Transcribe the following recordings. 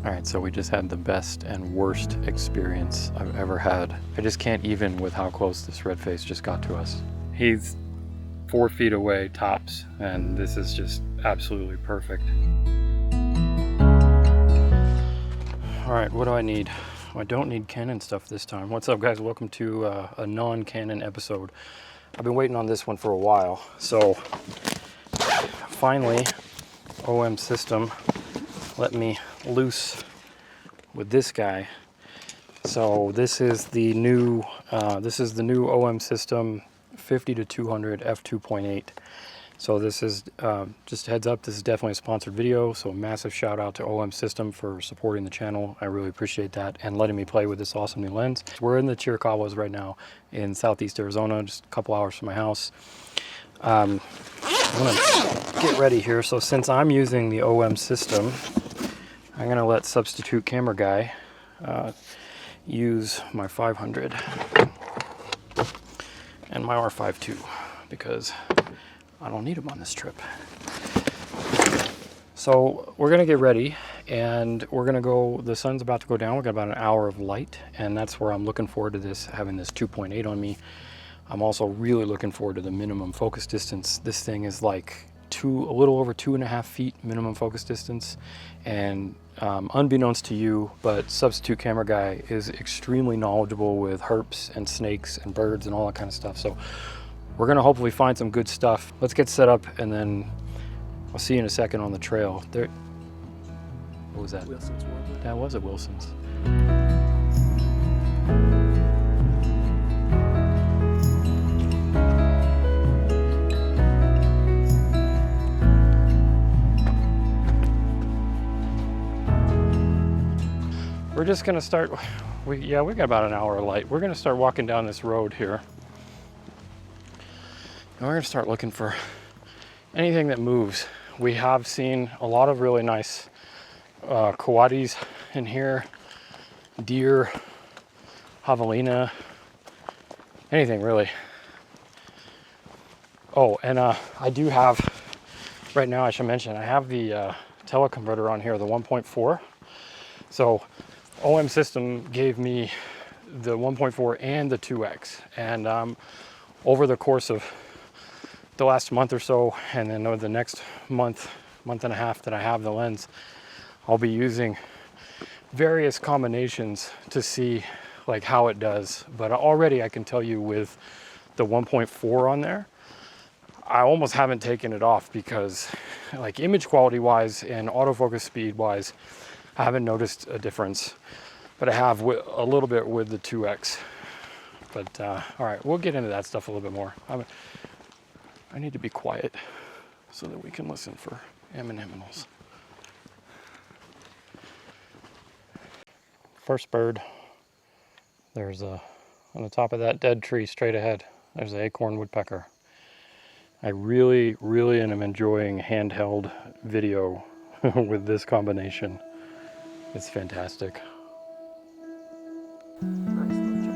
All right, so we just had the best and worst experience I've ever had. I just can't even with how close this red face just got to us. He's 4 feet away tops, and this is just absolutely perfect. All right, what do I need? I don't need Canon stuff this time. What's up, guys? Welcome to a non-Canon episode. I've been waiting on this one for a while. So finally, OM System let me loose with this guy. So this is the new OM System 50 to 200 f2.8. So this is just a heads up, this is definitely a sponsored video, so a massive shout out to OM System for supporting the channel. I really appreciate that, and letting me play with this awesome new lens. We're in the Chiricahuas right now in southeast Arizona, just a couple hours from my house. I'm gonna get ready here. So since I'm using the OM System, I'm gonna let substitute camera guy use my 500 and my R5 II, because I don't need them on this trip. So we're gonna get ready and we're gonna go, the sun's about to go down. We've got about an hour of light, and that's where I'm looking forward to this, having this 2.8 on me. I'm also really looking forward to the minimum focus distance. This thing is like a little over 2.5 feet minimum focus distance. And unbeknownst to you, but substitute camera guy is extremely knowledgeable with herps and snakes and birds and all that kind of stuff. So we're gonna hopefully find some good stuff. Let's get set up, and then I'll see you in a second on the trail. There, what was that? Wilson's warbler. That was a Wilson's. We're just gonna start, we got about an hour of light. We're gonna start walking down this road here. And we're gonna start looking for anything that moves. We have seen a lot of really nice coatis in here, deer, javelina, anything really. Oh, and I do have, right now I should mention, I have the teleconverter on here, the 1.4. So OM System gave me the 1.4 and the 2X, and over the course of the last month or so, and then over the next month and a half that I have the lens, I'll be using various combinations to see like how it does. But already I can tell you with the 1.4 on there, I almost haven't taken it off, because like image quality wise and autofocus speed wise, I haven't noticed a difference, but I have a little bit with the 2X. But all right, we'll get into that stuff a little bit more. I need to be quiet so that we can listen for aminals. First bird, there's on the top of that dead tree straight ahead, there's an acorn woodpecker. I really am enjoying handheld video with this combination. It's fantastic. Nice little choice.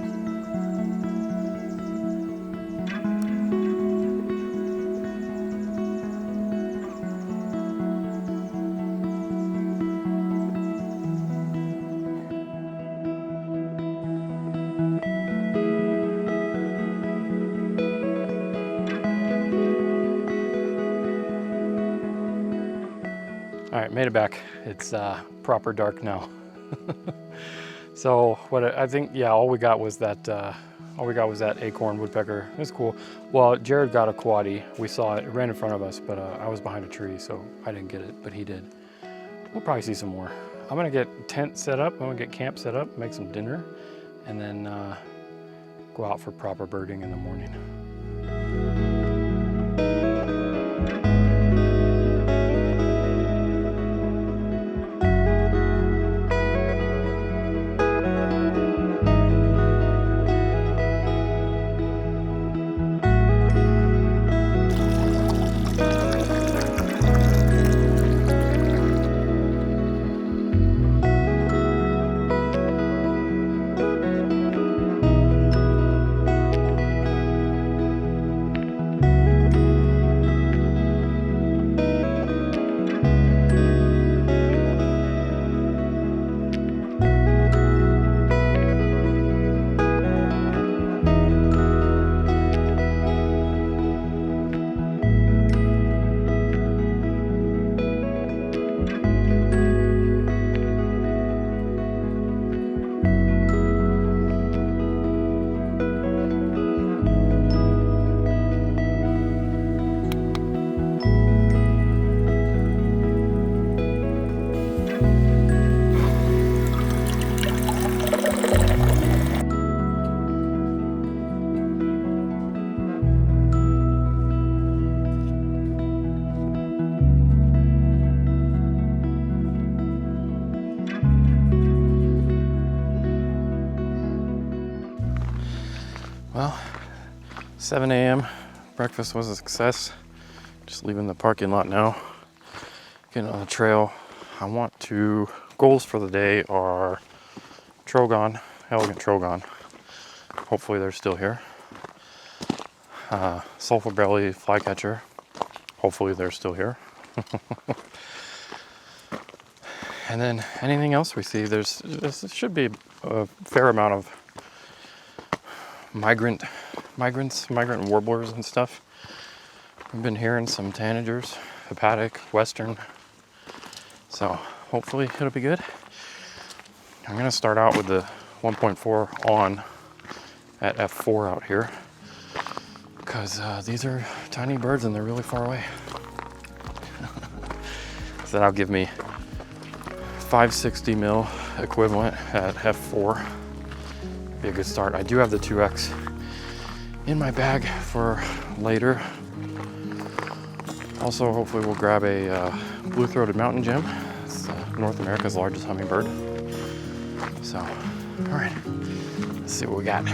All right, made it back. It's proper dark now. So what I think, yeah, all we got was that acorn woodpecker. It was cool. Well, Jared got a quaddy. We saw it. It ran in front of us, but I was behind a tree, so I didn't get it, but he did. We'll probably see some more. I'm gonna get tent set up. I'm gonna get camp set up, make some dinner, and then go out for proper birding in the morning. Well, 7 a.m. breakfast was a success. Just leaving the parking lot now, getting on the trail. Goals for the day are Trogon, elegant Trogon. Hopefully they're still here. Sulfur belly flycatcher. Hopefully they're still here. And then anything else we see, there should be a fair amount of migrant warblers and stuff. We've been hearing some tanagers, hepatic, western. So hopefully it'll be good. I'm gonna start out with the 1.4 on at f4 out here, because these are tiny birds and they're really far away. So that'll give me 560 mil equivalent at f4. Be a good start. I do have the 2X in my bag for later. Also, hopefully we'll grab a blue-throated mountain gem. It's North America's largest hummingbird. So, all right, let's see what we got.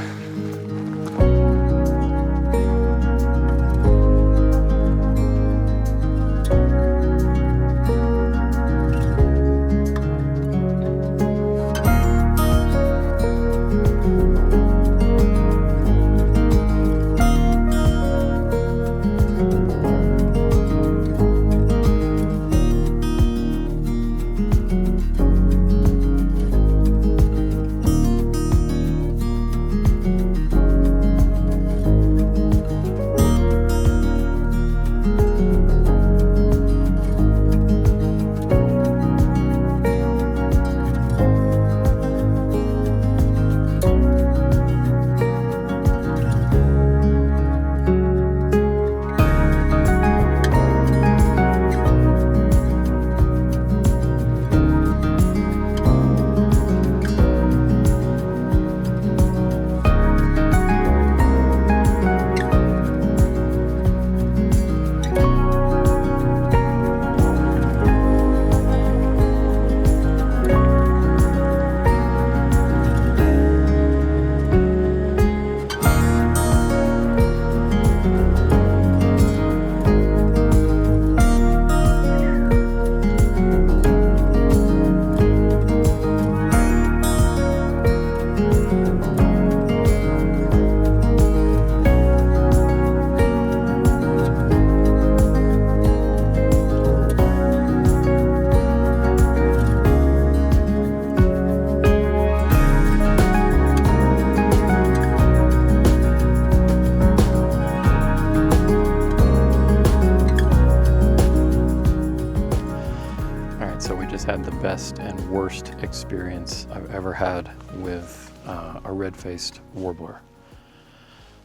Had the best and worst experience I've ever had with a red-faced warbler.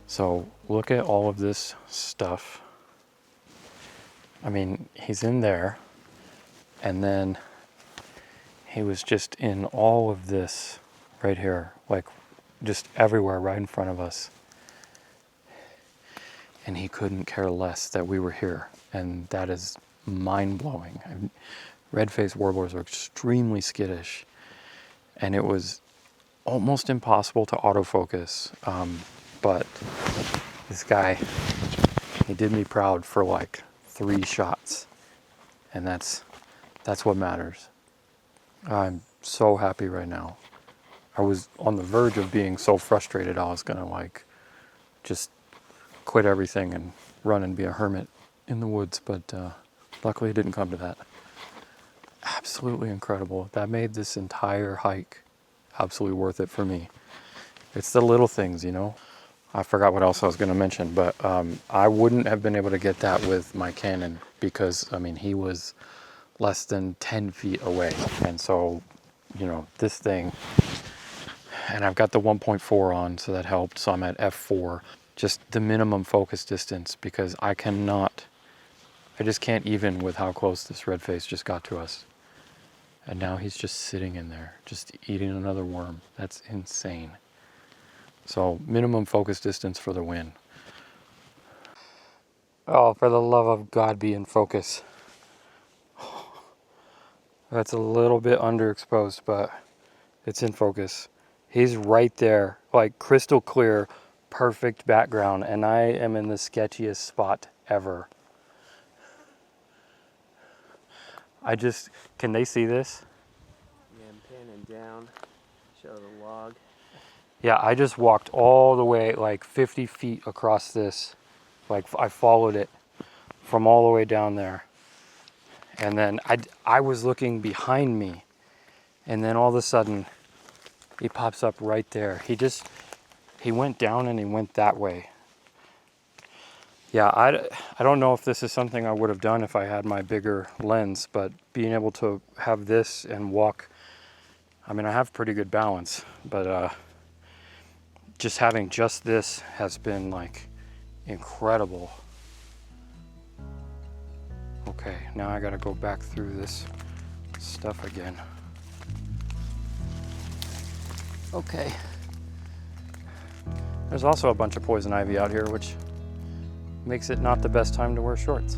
So look at all of this stuff. I mean, he's in there, and then he was just in all of this right here, like just everywhere right in front of us. And he couldn't care less that we were here, and that is mind-blowing. Red-faced warblers are extremely skittish, and it was almost impossible to autofocus. But this guy, he did me proud for like 3 shots, and that's what matters. I'm so happy right now. I was on the verge of being so frustrated I was gonna like just quit everything and run and be a hermit in the woods, but luckily it didn't come to that. Absolutely incredible. That made this entire hike absolutely worth it for me. It's the little things, you know. I forgot what else I was going to mention, but I wouldn't have been able to get that with my Canon because, I mean, he was less than 10 feet away. And so, you know, this thing, and I've got the 1.4 on, so that helped. So I'm at f4, just the minimum focus distance, because I just can't even with how close this red face just got to us. And now he's just sitting in there, just eating another worm. That's insane. So minimum focus distance for the win. Oh, for the love of God, be in focus. That's a little bit underexposed, but it's in focus. He's right there, like crystal clear, perfect background, and I am in the sketchiest spot ever. Can they see this? Yeah, I'm panning down, show the log. Yeah, I just walked all the way like 50 feet across this. Like I followed it from all the way down there. And then I was looking behind me, and then all of a sudden he pops up right there. He went down and he went that way. Yeah, I don't know if this is something I would have done if I had my bigger lens, but being able to have this and walk, I mean, I have pretty good balance, but just having just this has been like incredible. Okay, now I gotta go back through this stuff again. Okay. There's also a bunch of poison ivy out here, which makes it not the best time to wear shorts.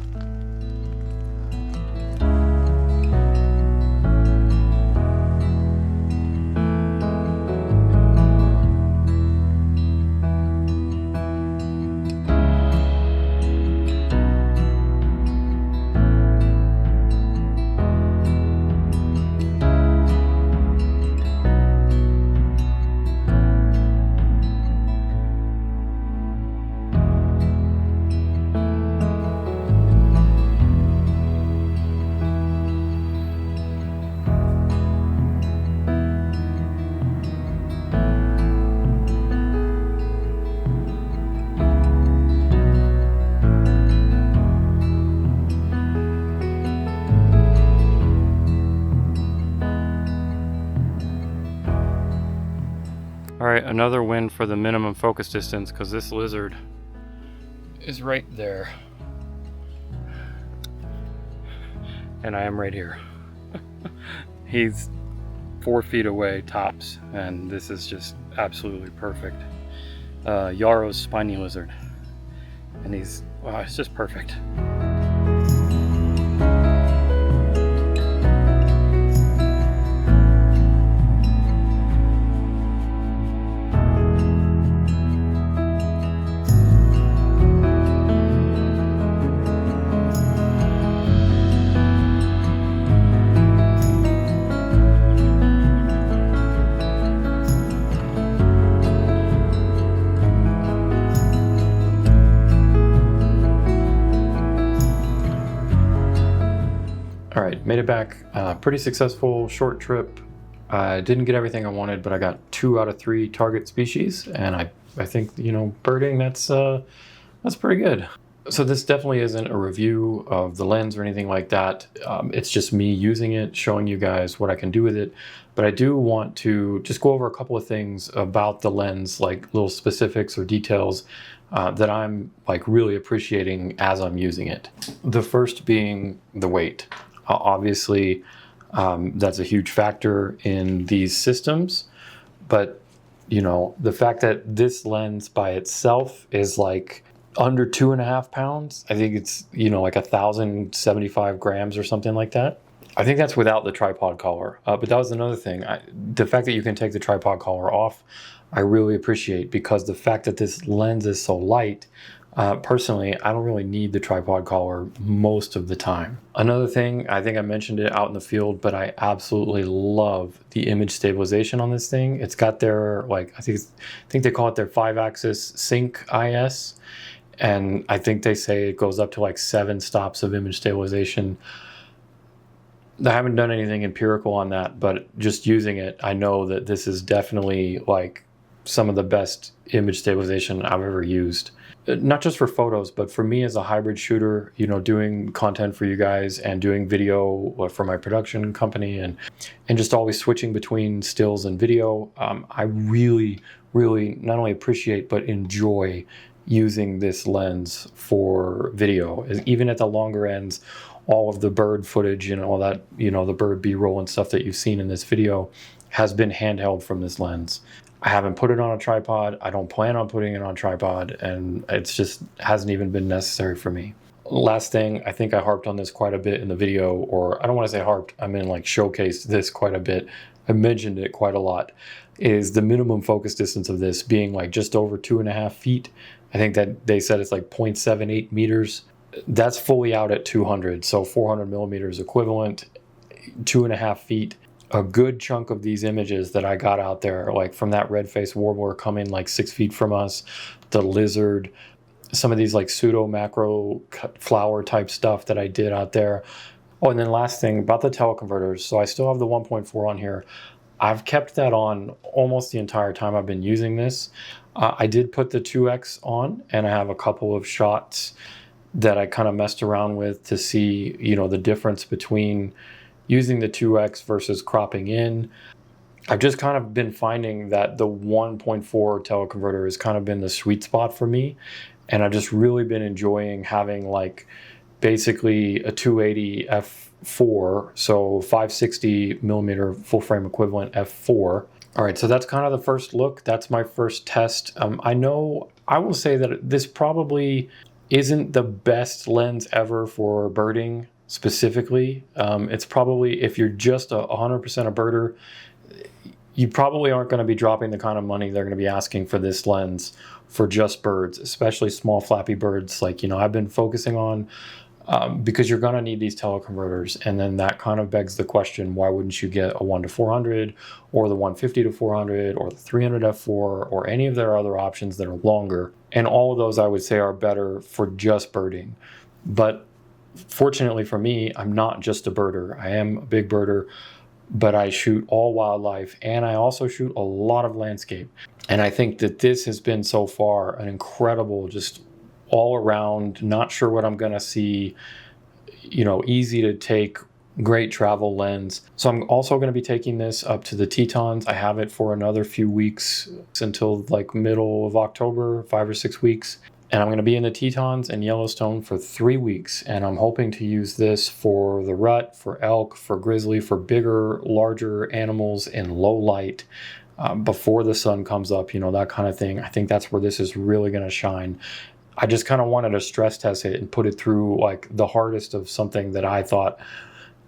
All right, another win for the minimum focus distance, because this lizard is right there. And I am right here. He's 4 feet away tops, and this is just absolutely perfect. Yarrow's spiny lizard. And wow, it's just perfect. All right, made it back. Pretty successful short trip. I didn't get everything I wanted, but I got 2 out of 3 target species, and I think, you know, birding, that's pretty good. So this definitely isn't a review of the lens or anything like that. It's just me using it, showing you guys what I can do with it. But I do want to just go over a couple of things about the lens, like little specifics or details that I'm like really appreciating as I'm using it. The first being the weight. Obviously, that's a huge factor in these systems, but you know, the fact that this lens by itself is like under 2.5 pounds, I think it's, you know, like 1,075 grams or something like that. I think that's without the tripod collar, but that was another thing. The fact that you can take the tripod collar off, I really appreciate, because the fact that this lens is so light, personally, I don't really need the tripod collar most of the time. Another thing, I think I mentioned it out in the field, but I absolutely love the image stabilization on this thing. It's got their, like, I think they call it their 5-axis sync IS, and I think they say it goes up to like 7 stops of image stabilization. I haven't done anything empirical on that, but just using it, I know that this is definitely like some of the best image stabilization I've ever used. Not just for photos, but for me as a hybrid shooter, you know, doing content for you guys and doing video for my production company, and just always switching between stills and video. I really, really not only appreciate, but enjoy using this lens for video, even at the longer ends, all of the bird footage and all that, you know, the bird B-roll and stuff that you've seen in this video has been handheld from this lens. I haven't put it on a tripod. I don't plan on putting it on a tripod, and it's just hasn't even been necessary for me. Last thing, I think I harped on this quite a bit in the video, or I don't want to say harped, I mean like showcased this quite a bit. I mentioned it quite a lot, is the minimum focus distance of this being like just over 2.5 feet. I think that they said it's like 0.78 meters. That's fully out at 200, so 400 millimeters equivalent, 2.5 feet. A good chunk of these images that I got out there, like from that red-faced warbler coming like 6 feet from us, the lizard, some of these like pseudo macro flower type stuff that I did out there. Oh, and then last thing about the teleconverters. So I still have the 1.4 on here. I've kept that on almost the entire time I've been using this. I did put the 2X on, and I have a couple of shots that I kind of messed around with to see, you know, the difference between using the 2X versus cropping in. I've just kind of been finding that the 1.4 teleconverter has kind of been the sweet spot for me. And I've just really been enjoying having like basically a 280 f4, so 560 millimeter full frame equivalent f4. All right, so that's kind of the first look. That's my first test. I know I will say that this probably isn't the best lens ever for birding specifically. It's probably, if you're just 100% a birder, you probably aren't going to be dropping the kind of money they're going to be asking for this lens for just birds, especially small flappy birds like, you know, I've been focusing on, because you're going to need these teleconverters. And then that kind of begs the question, why wouldn't you get a 1:400 or the 150-400 or the 300 f4 or any of their other options that are longer? And all of those I would say are better for just birding. But fortunately for me, I'm not just a birder. I am a big birder, but I shoot all wildlife, and I also shoot a lot of landscape. And I think that this has been so far an incredible, just all around, not sure what I'm gonna see, you know, easy to take, great travel lens. So I'm also going to be taking this up to the Tetons. I have it for another few weeks until like middle of October, 5 or 6 weeks. And I'm going to be in the Tetons and Yellowstone for 3 weeks. And I'm hoping to use this for the rut, for elk, for grizzly, for bigger, larger animals in low light before the sun comes up, you know, that kind of thing. I think that's where this is really going to shine. I just kind of wanted to stress test it and put it through like the hardest of something that I thought,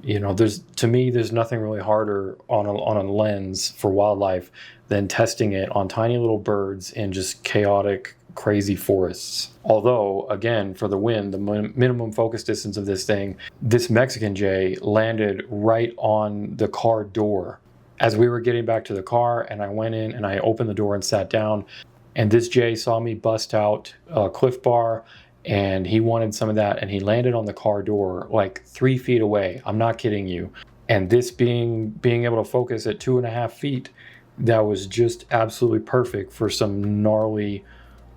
you know, to me, there's nothing really harder on a lens for wildlife than testing it on tiny little birds in just chaotic, crazy forests. Although, again, for the win, the minimum focus distance of this thing, this Mexican jay landed right on the car door. As we were getting back to the car, and I went in and I opened the door and sat down, and this jay saw me bust out a Cliff Bar, and he wanted some of that, and he landed on the car door like 3 feet away. I'm not kidding you. And this being able to focus at 2.5 feet, that was just absolutely perfect for some gnarly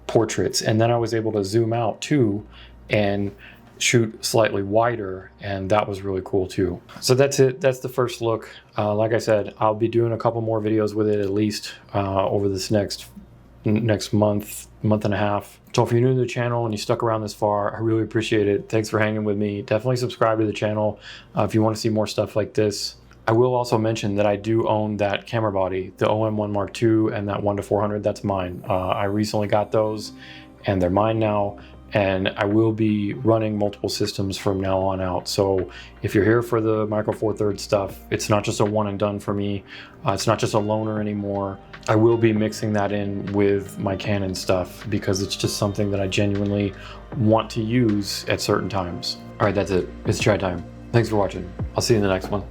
portraits. And then I was able to zoom out too and shoot slightly wider, and that was really cool too. So that's it. That's the first look. Like I said, I'll be doing a couple more videos with it at least over this next month and a half. So if you're new to the channel and you stuck around this far, I really appreciate it. Thanks for hanging with me. Definitely subscribe to the channel if you want to see more stuff like this. I will also mention that I do own that camera body, the OM1 Mark II and that 1:400. That's mine. I recently got those and they're mine now, and I will be running multiple systems from now on out. So if you're here for the Micro Four Thirds stuff, it's not just a one and done for me. It's not just a loaner anymore. I will be mixing that in with my Canon stuff because it's just something that I genuinely want to use at certain times. All right, that's it. It's try time. Thanks for watching. I'll see you in the next one.